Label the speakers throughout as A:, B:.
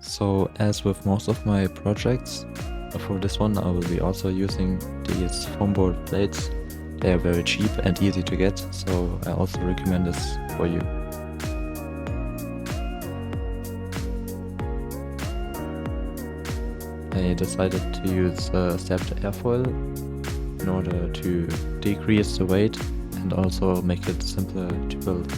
A: So as with most of my projects, for this one I will be also using these foamboard plates. They are very cheap and easy to get, so I also recommend this for you. I decided to use stepped airfoil in order to decrease the weight and also make it simpler to build.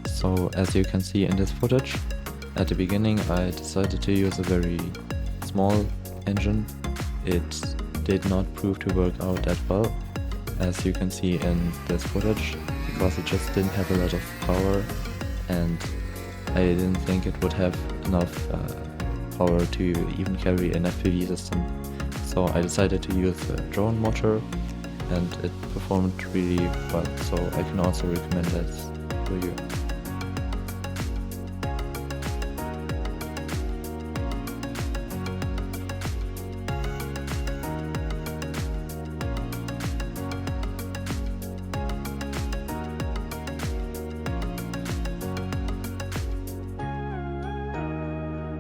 A: So as you can see in this footage, at the beginning I decided to use a very small engine. It did not prove to work out that well, as you can see in this footage, because it just didn't have a lot of power and I didn't think it would have enough power to even carry an FPV system. So I decided to use a drone motor and it performed really well, so I can also recommend that for you.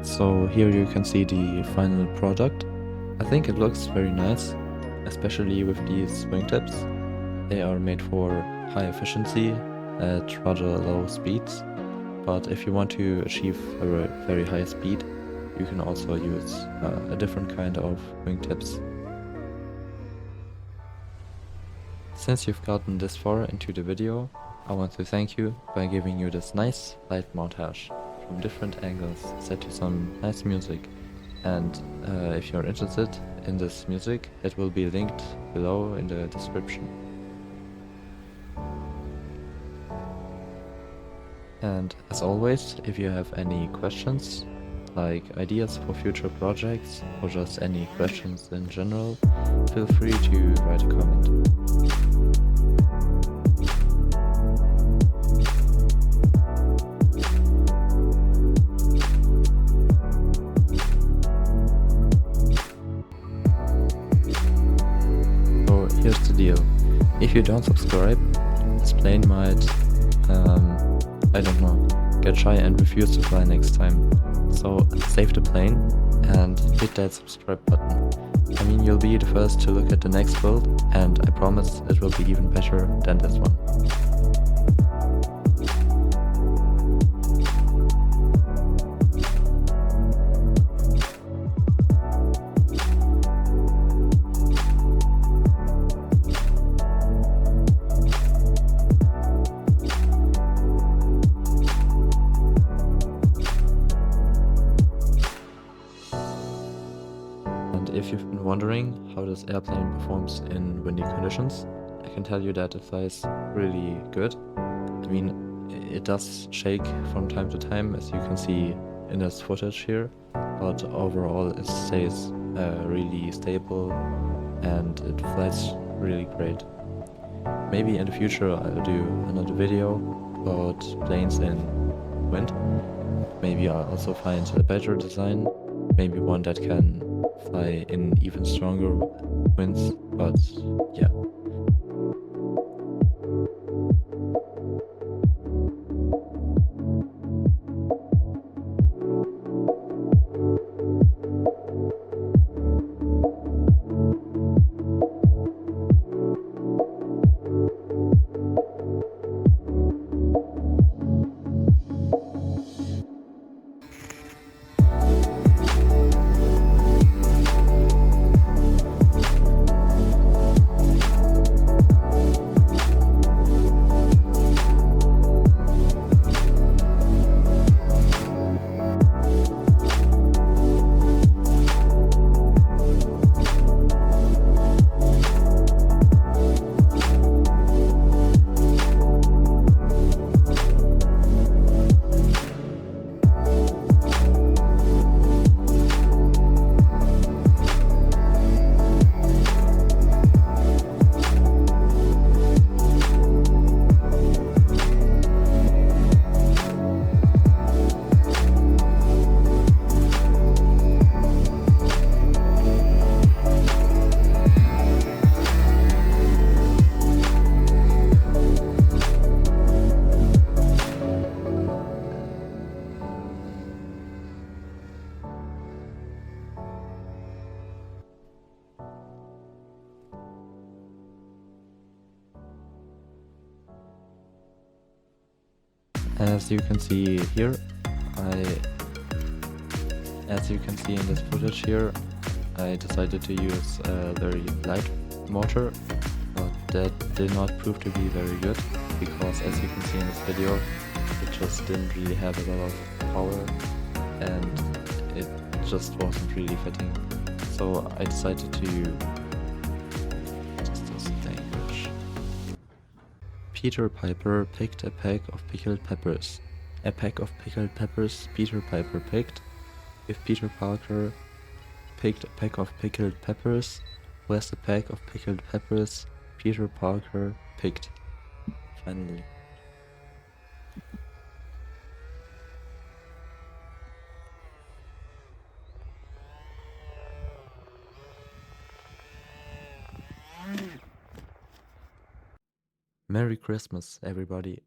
A: So here you can see the final product. I think it looks very nice, especially with these wingtips. They are made for high efficiency at rather low speeds, but if you want to achieve a very high speed, you can also use a different kind of wingtips. Since you've gotten this far into the video, I want to thank you by giving you this nice light montage from different angles set to some nice music, and if you're interested in this music, it will be linked below in the description. And as always, if you have any questions, like ideas for future projects or just any questions in general, feel free to write a comment. Here's the deal. If you don't subscribe, this plane might, I don't know, get shy and refuse to fly next time. So save the plane and hit that subscribe button. I mean, you'll be the first to look at the next build, and I promise it will be even better than this one. If you've been wondering how this airplane performs in windy conditions, I can tell you that it flies really good. I mean, it does shake from time to time, as you can see in this footage here, but overall it stays really stable and it flies really great. Maybe in the future I'll do another video about planes in wind. Maybe I'll also find a better design, maybe one that can fly in even stronger winds, but yeah. As you can see here, as you can see in this footage here, I decided to use a very light mortar, but that did not prove to be very good, because as you can see in this video, it just didn't really have a lot of power and it just wasn't really fitting. So I decided to use this language. Peter Piper picked a pack of pickled peppers. A pack of pickled peppers Peter Piper picked. If Peter Parker picked a pack of pickled peppers, where's the pack of pickled peppers Peter Parker picked? Finally. Merry Christmas, everybody.